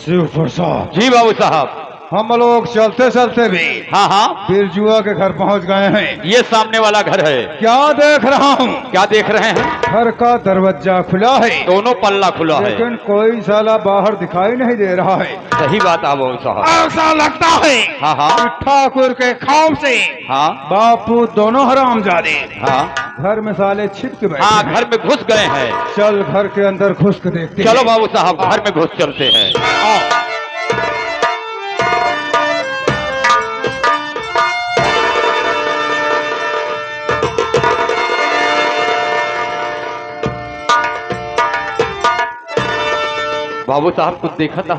शिव प्रसाद जी बाबू साहब। हम लोग चलते चलते भी हाँ हाँ, बिरजुआ के घर पहुंच गए हैं। ये सामने वाला घर है। क्या देख रहा हूँ? क्या देख रहे हैं? घर का दरवाजा खुला है, दोनों पल्ला खुला है, लेकिन कोई साला बाहर दिखाई नहीं दे रहा है। सही बात है बाबू साहब। ऐसा लगता है हाँ हाँ कि ठाकुर के खौफ से हाँ बापू दोनों हरामजादे हाँ घर में साले छिप के बैठे हाँ, हैं। घर में घुस गए हैं। चल घर के अंदर घुस के देखते चलो हैं। बाबू साहब, घर में घुस चलते हैं। आओ। बाबू साहब कुछ देखा था?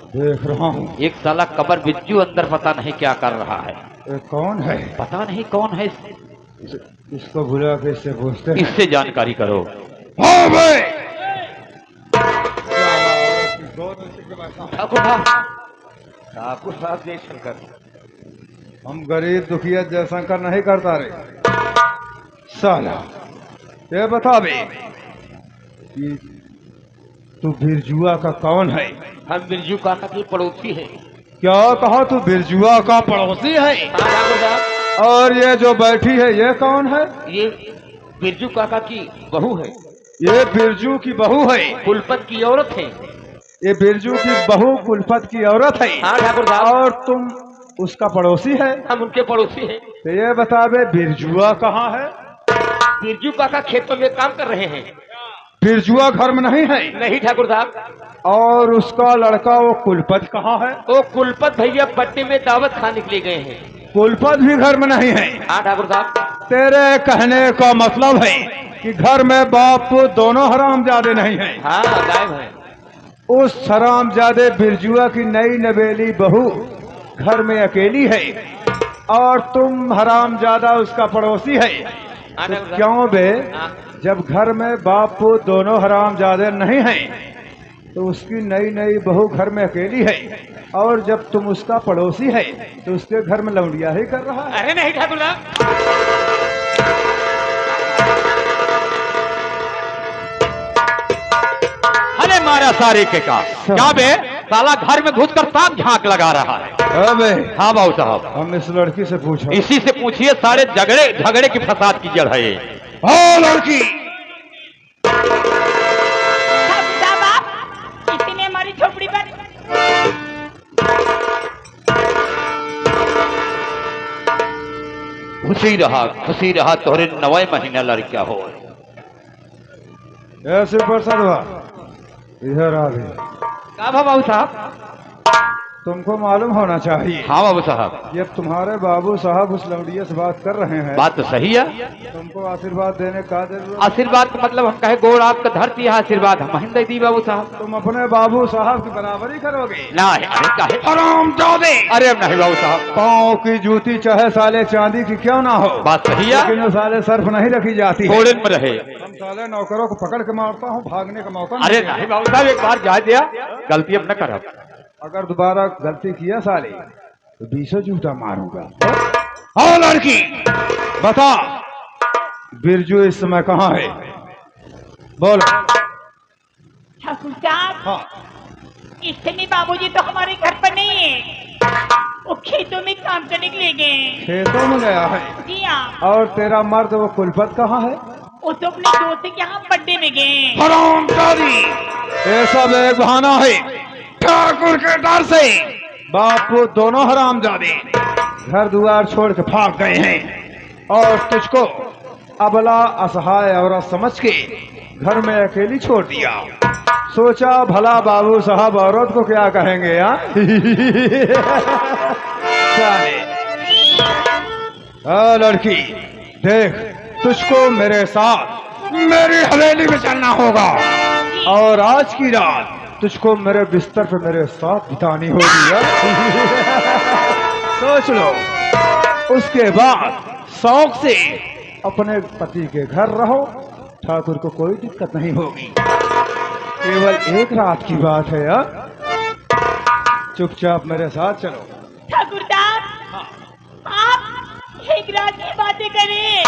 देख रहा हूँ। एक साला कबर बिज्जू अंदर पता नहीं क्या कर रहा है। ये कौन है? पता नहीं कौन है। इसको बुला के इससे पूछते हैं। इससे जानकारी करो। हाँ भाई। ठाकुर साहब, ठाकुर साहब जय शंकर। हम गरीब दुखिया जयशंकर नहीं करता रे साला। ये बता बे कि तू बिरजुआ का कौन है? हम बिरजू काका की पड़ोसी है। क्या कहा तू बिरजुआ का पड़ोसी है? हाँ ठाकुर साहब। और ये जो बैठी है ये कौन है? ये बिरजू काका की बहू है। ये बिरजू की बहू है। कुलपत की औरत है। ये बिरजू की बहू कुलपत की औरत है। हाँ ठाकुर साहब। और तुम उसका पड़ोसी है? हम उनके पड़ोसी हैं। तो ये बता बे बिरजुआ कहाँ है? बिरजू काका खेतों में काम कर रहे हैं। बिरजुआ घर में नहीं है? नहीं ठाकुर साहब। और उसका लड़का वो कुलपत कहाँ है? वो कुलपत भैया पट्टी में दावत खाने के लिए गए हैं। कुलपत भी घर में नहीं है? हाँ ठाकुर साहब। तेरे कहने का मतलब है कि घर में बाप दोनों हरामजादे नहीं है? हाँ गायब है। उस हरामजादे बिरजुआ की नई नवेली बहू घर में अकेली है और तुम हरामजादा उसका पड़ोसी है। हाँ तो ठाकुर साहब। क्यों बे? हाँ। जब घर में बाप दोनों हरामजादे नहीं हैं तो उसकी नई नई बहू घर में अकेली है, और जब तुम उसका पड़ोसी है तो उसके घर में लौंडिया ही कर रहा है। अरे नहीं ठाकुर साहब। अरे मारा सारे के का क्या बे? साला घर में घुसकर ताक झांक लगा रहा है। अबे हाँ बाबू साहब। हम इस लड़की से पूछो। इसी से पूछिए, सारे झगड़े की फसाद की जड़ है ये। हाँ लड़की, इतने हमारी झोपड़ी पर खुशी रहा तोहरे 9 महीना लड़का हो। ऐसे प्रसाद हुआ इधर आ गए। क्या बाबू साहब? तुमको मालूम होना चाहिए। हाँ बाबू साहब। जब तुम्हारे बाबू साहब उस लौंडिया से बात कर रहे हैं, बात तो सही है। तुमको आशीर्वाद देने का जरूरत। आशीर्वाद का मतलब हम कहे गोड़ आपका धरती है, आशीर्वाद हम हिंद दी बाबू साहब। तुम अपने बाबू साहब की बराबरी करोगे? ना अरे काहे? हरामजादे! अरे अब नहीं बाबू साहब। पाँव की जूती चाहे साले चांदी की क्यों ना हो, बात सही है, लेकिन वो साले सर्फ नहीं रखी जाती है। घोड़े में रहे। हम साले नौकरों को पकड़ के मारता हूँ, भागने का मौका अरे नहीं। नहीं बाबू साहब, एक बार जा दिया, गलती अब न कर। अगर दोबारा गलती किया साले तो 20 जूता मारूंगा। हाँ लड़की, बता बिरजू इस समय कहाँ है? बोल। ठाकुर साहब, हाँ, इस समय बाबूजी तो हमारे घर पर नहीं है। वो खेतों में काम करने के लिए गए। खेतों में गया है। जी हाँ। और तेरा मर्द वो कुलपत कहाँ है? वो तो अपने दोस्त के यहाँ बर्थडे में गए। हरामजादी! ये सब एक बहाना है। ठाकुर के डर से बापू दोनों हरामजादे घर द्वार छोड़ के भाग गए हैं और तुझको अबला असहाय औरत समझ के घर में अकेली छोड़ दिया। सोचा भला बाबू साहब औरत को क्या कहेंगे यार। लड़की देख, तुझको मेरे साथ मेरी हवेली में चलना होगा और आज की रात तुझको मेरे बिस्तर पे मेरे साथ बितानी होगी यार। सोच लो, उसके बाद शौक से अपने पति के घर रहो, ठाकुर को कोई दिक्कत नहीं होगी। केवल एक रात की बात है यार। चुपचाप मेरे साथ चलो। ठाकुर साहब, आप एक रात की बातें करें,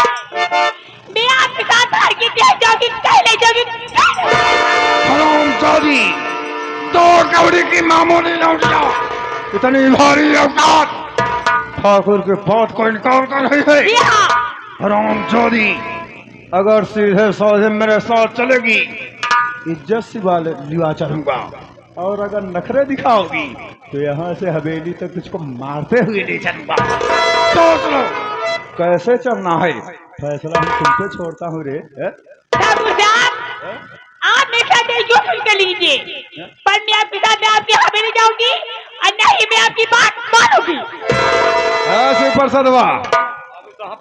मैं आपके साथ हार के जाऊंगी, कह ले जाऊंगी। हरामजादी, दो कौड़ी की मामूली लौटिया इतनी भारी औकात ठाकुर के बात को इनकार कर रही है। जी हाँ। हराम चोरी, अगर सीधे सौदे मेरे साथ चलेगी इज्जत से वाले लिवा चलूंगा, और अगर नखरे दिखाओगी तो यहाँ से हवेली तक तुझको मारते हुए ले चलूंगा। सोच लो कैसे चलना है, फैसला हम तुम पे छोड़ता हूँ रे। ठाकुर साहब, आप मेरे साथ जो कर लीजिए, पर मैं आपके साथ आपकी हवेली जाऊंगी और नहीं मैं आपकी बात मानूंगी। ऐसे पर सदवा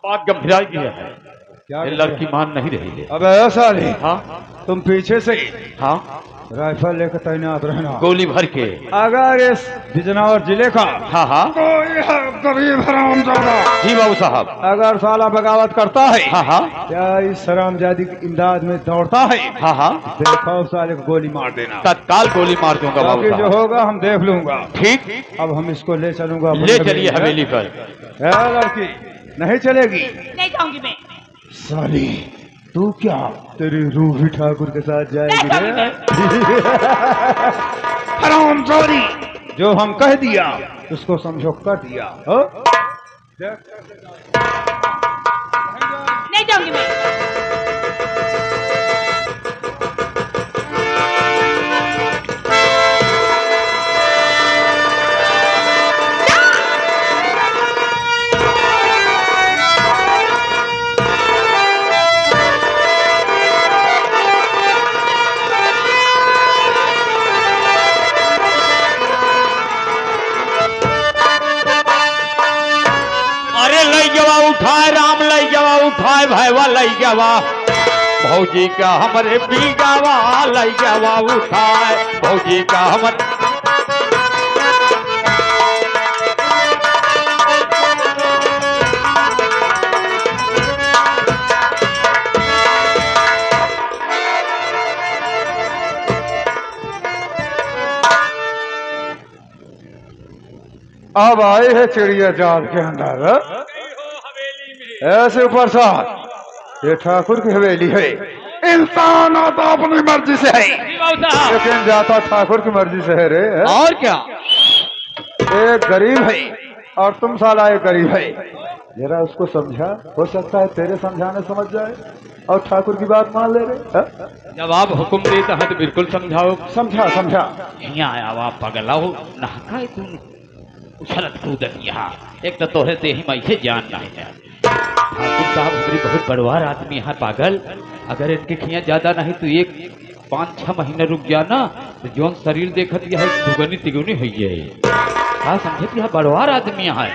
बात गंभीराई की है, क्या ये लड़की मान नहीं रही है। अब ऐसा नहीं, हाँ तुम पीछे से हाँ, राइफल लेकर तैनात रहना। गोली भर के। अगर इस बिजनौर जिले का हाँ हाँ कोई गरीब हरामजादा जी बाबू साहब। अगर साला बगावत करता है, हाँ हाँ क्या इस हरामजादी की इमदाद में दौड़ता है, हाँ हाँ, देखो साले को गोली मार देना। तत्काल गोली मार दूंगा बाबू बाकी जो साहब। होगा हम देख लूंगा। ठीक, अब हम इसको ले चलूंगा। ले चलिए हवेली पर। है लड़की नहीं चलेगी। नहीं जाऊंगी मैं। साली तू क्या, तेरी रूह भी ठाकुर के साथ जाएगी नहीं रे। हराम चोरी, जो हम कह दिया उसको समझो कर दिया हो? नहीं जाऊंगी मैं। अरे लई जवा उठाए राम, लई जवा उठाए भैवा, लई जवा भौजी का हमरे बीगावा, लई जवा उठाए भौजी का हमर। अब आए है चिड़िया जाल के अंदर। ऐसे प्रसाद, ये ठाकुर की हवेली है। इंसान आता अपनी मर्जी से है, लेकिन जाता ठाकुर की मर्जी से है रे। और क्या, एक गरीब है और तुम साला एक गरीब है। जरा उसको समझा, हो सकता है तेरे समझाने समझ जाए और ठाकुर की बात मान ले रे। जब आप हुक्म देता है तो बिल्कुल समझाओ। समझा समझा। यहाँ आया हुआ पगलाओ, नहका तुम उछलत कूदत यहाँ। एक तो तोहरे ते ही मैं से जान नहीं है। ठाकुर साहब हमारी बहुत बड़वार आदमी है पागल। अगर इनके खिया ज्यादा नहीं तो एक 5-6 महीने रुक गया ना तो जौन शरीर देखत यह दुगनी तिगुनी हुई है। हाँ समझत यह बड़वार आदमी है।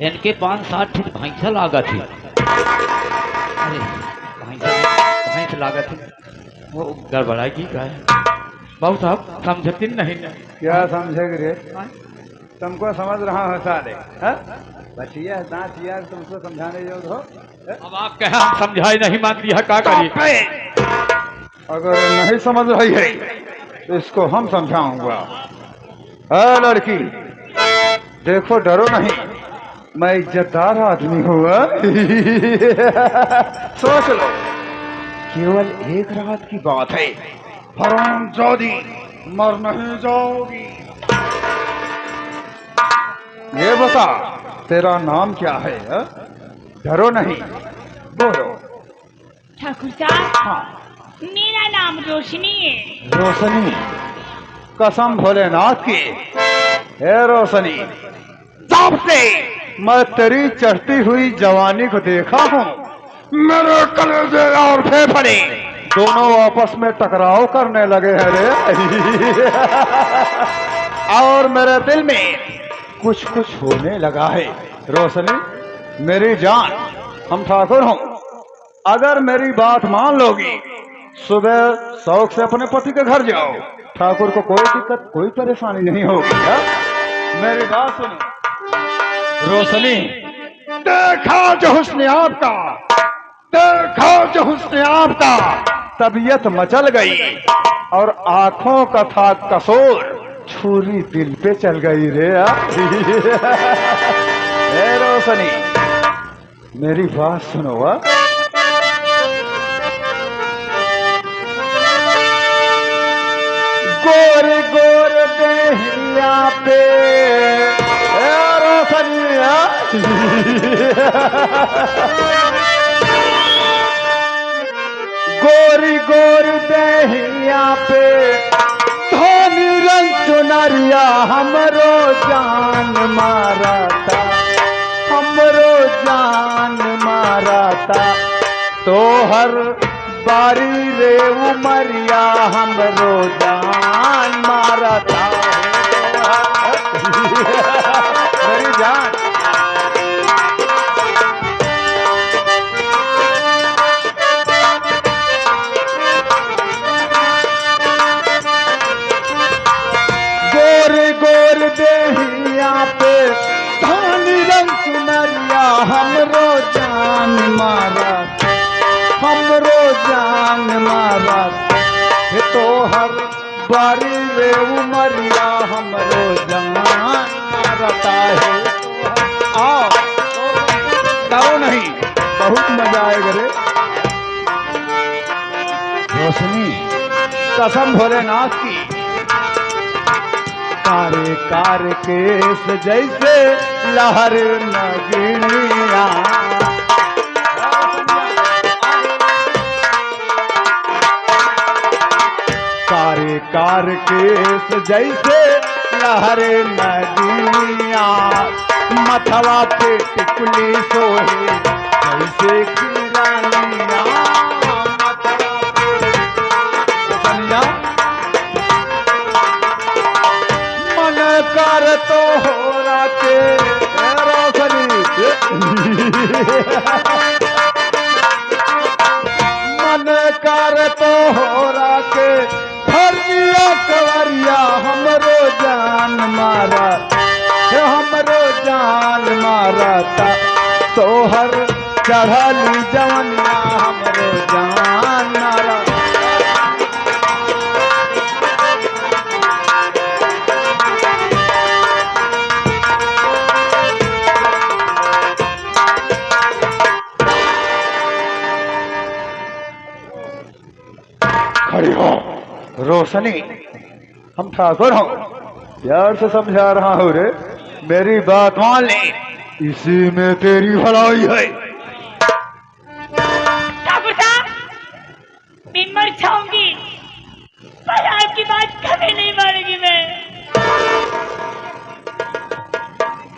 इनके 5-7 फीट भैंसा लागत है। अरे भैंस लागत है, वो गड़बड़ाएगी का है। बाबू साहब समझती नहीं ना। क्या समझेगी रे, तुमको समझ रहा हो साले। बचिया दांत यार, तुमको समझाने जो हो। अब आप कहे हम समझाए नहीं मान दिया, क्या करिए। अगर नहीं समझ रही है तो इसको हम समझाऊंगा। लड़की देखो, डरो नहीं, मैं इज्जतदार आदमी हूँ। सोच लो, केवल एक रात की बात है। हरामजादी, मर नहीं जाओगी। ये बता, तेरा नाम क्या है? डरो नहीं, बोलो। ठाकुर साहब, हाँ, मेरा नाम रोशनी है। रोशनी, कसम भोलेनाथ की। हे रोशनी, जब से मैं तेरी चढ़ती हुई जवानी को देखा हूँ, मेरे कलेजे और फेफड़े दोनों आपस में टकराव करने लगे हैं रे। और मेरे दिल में कुछ कुछ होने लगा है। रोशनी मेरी जान, हम ठाकुर हूँ। अगर मेरी बात मान लोगी, सुबह शौक से अपने पति के घर जाओ। ठाकुर को कोई दिक्कत, कोई परेशानी नहीं होगी। मेरी बात सुनो रोशनी। देखा जो हुस्न आपका, देखा जो हुस्न आपका, तबीयत मचल गई और आंखों का था कसूर, छुरी दिल पे चल गई रे। हे रोशनी, मेरी बात सुनो। गोरे गोरे गोरी गोरी दहिया पे धोनी रंग चुनरिया हमरो जान मारा था, हमरो जान मारा था। तो हर बारी रे उमरिया हमरो जान मारा था। मेरी जान गोर देहिया पे धानी रंग चुनरिया हमरो जान मारा, हमरो जान मारा। तो हर बारी रे उमरिया हमरो जान मारता है। आओ डरो नहीं, बहुत मजा आएगा रे। रोशनी कसम भोलेनाथ की, कारे कार केस जैसे लहर नगरिया, कारे कार केस जैसे लहर नगरिया। मथवा पे टिकुली सोहे जैसे की रानिया, मथवा पे मन कर तो हो राके रोशनी मन कर तो हो राके फरिया कवरिया हमरो जान मारा, हमरो जान मारा था। तो हर चढ़ली जवनिया हमरो जान मारा। खड़ी हो रोशनी, हम ठाकुर हो, प्यार से समझा रहा हूँ रे, मेरी बात मान ले, इसी में तेरी भलाई है। ठाकुर साहब, मैं मर जाऊंगी पर आपकी बात कभी नहीं मानेगी मैं।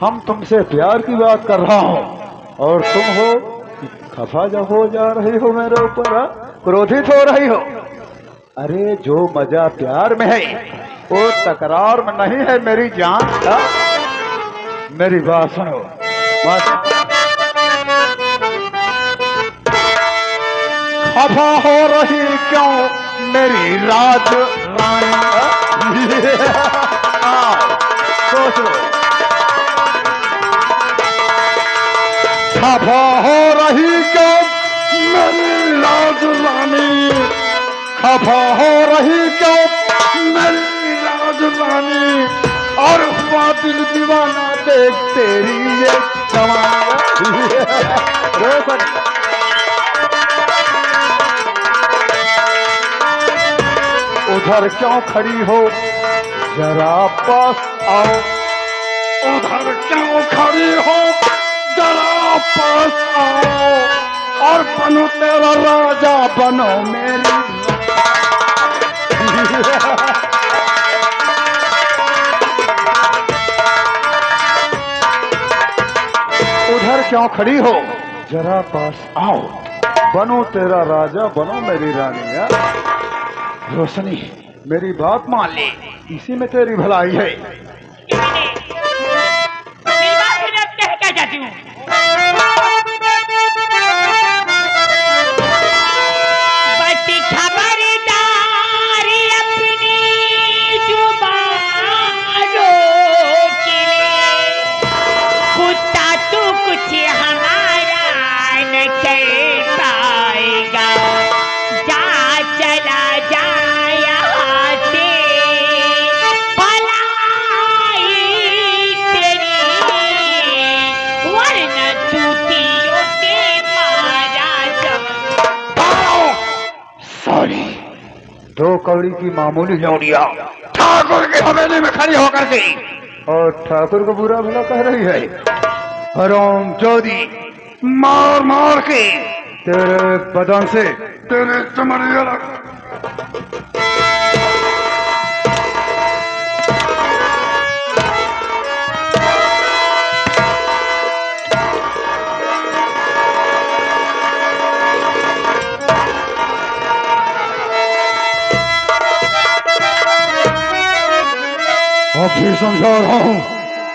हम तुमसे प्यार की बात कर रहा हूँ और तुम हो खफा जब हो जा रही हो मेरे ऊपर, क्रोधित हो रही हो। अरे जो मजा प्यार में है वो तकरार में नहीं है मेरी जान। मेरी बात सुनो, खफा हो रही क्यों मेरी राज रानी? सोच लो, खफा हो रही क्यों मेरी राज रानी? खफा हो रही क्यों मेरी राज रानी? और हुआ दिल दीवाना देख तेरी ये जवानी। उधर क्यों खड़ी हो, जरा पास आओ। उधर क्यों खड़ी हो, जरा पास आओ। और बनो तेरा राजा, बनो मेरी। उधर क्यों खड़ी हो, जरा पास आओ। बनो तेरा राजा, बनो मेरी रानी। रोशनी मेरी बात मान ले, इसी में तेरी भलाई है। मेरी बात सुनो, अब क्या चाहती हूँ? बड़ी खबरदारी अपनी जुबानों के लिए, कुत्ता तू कुछ हमारा न कर पाएगा। जा चला जा यहाँ से, भलाई तेरी, वरना चूतियों के मारा जा। सॉरी, दो कौड़ी की मामूली लौड़िया ठाकुर की हवेली में खड़ी होकर के और ठाकुर को बुरा भला कह रही है। हराम चौधरी, मार मार के तेरे बदन से तेरे चमड़े अलग। अब भी समझा रहा हूँ,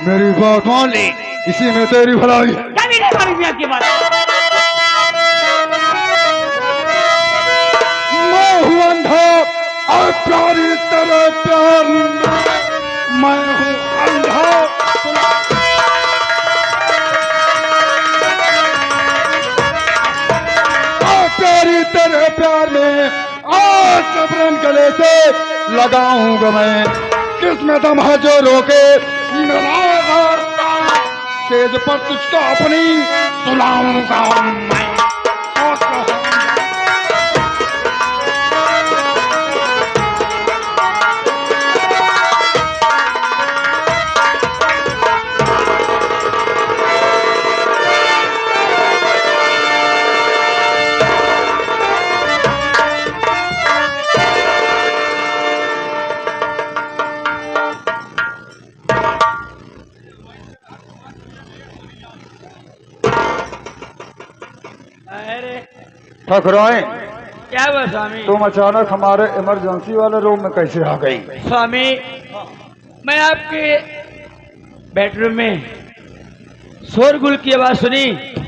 मेरी बात मान ली, इसी में तेरी भलाई है। कभी नहीं मानूंगी आपकी बात। मैं हूँ अंधा और प्यारी तेरे प्यार में। मैं हूँ अंधा और प्यारी तेरे प्यार में। आज जबरन गले से लगाऊंगा मैं, किसमें दम है जो रोके मेरा रास्ता। तेज पर तुझको अपनी सुलाऊंगा मैं। सोच रहा हूं। अरे ठकुराइन, क्या हुआ स्वामी? तुम अचानक हमारे इमरजेंसी वाले रूम में कैसे आ गई? स्वामी, मैं आपके बेडरूम में शोरगुल की आवाज सुनी,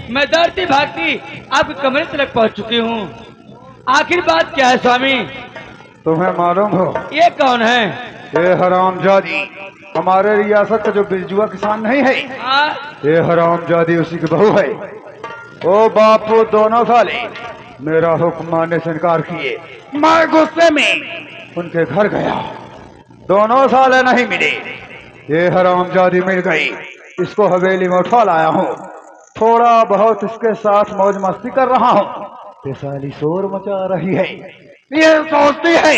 मैं दौड़ती भागती आपके कमरे तक पहुंच चुकी हूँ। आखिर बात क्या है स्वामी? तुम्हें मालूम हो, ये कौन है? ये हरामजादी हमारे रियासत का जो बिरजुआ किसान नहीं है, हाँ? ये हरामजादी उसी की बहू है। ओ बापू दोनों साले मेरा हुक्म मानने से इनकार किए। मैं गुस्से में उनके घर गया, दोनों साले नहीं मिले। ये हरामजादी मिल गई, इसको हवेली में उठा लाया हूँ। थोड़ा बहुत इसके साथ मौज मस्ती कर रहा हूँ। ये साली शोर मचा रही है, ये सोचती है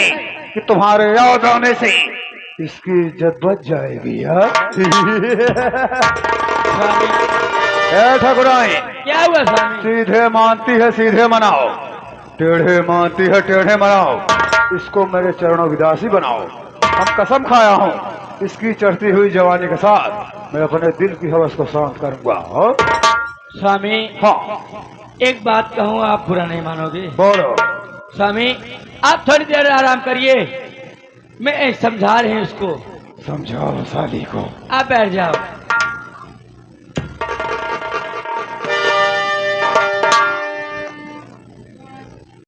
कि तुम्हारे याद आने से इसकी इज्जत बच जाएगी। ठकुराइन, क्या हुआ स्वामी? सीधे मानती है सीधे मनाओ, टेढ़े मानती है टेढ़े मनाओ। इसको मेरे चरणों की दासी बनाओ। हम कसम खाया हूँ, इसकी चढ़ती हुई जवानी के साथ मैं अपने दिल की हवस को शांत करूंगा। स्वामी, हाँ एक बात कहूँ, आप बुरा नहीं मानोगे? बोलो। स्वामी, आप थोड़ी देर आराम करिए, मैं समझा रहे हैं उसको। समझाओ साली को। आप बैठ जाओ।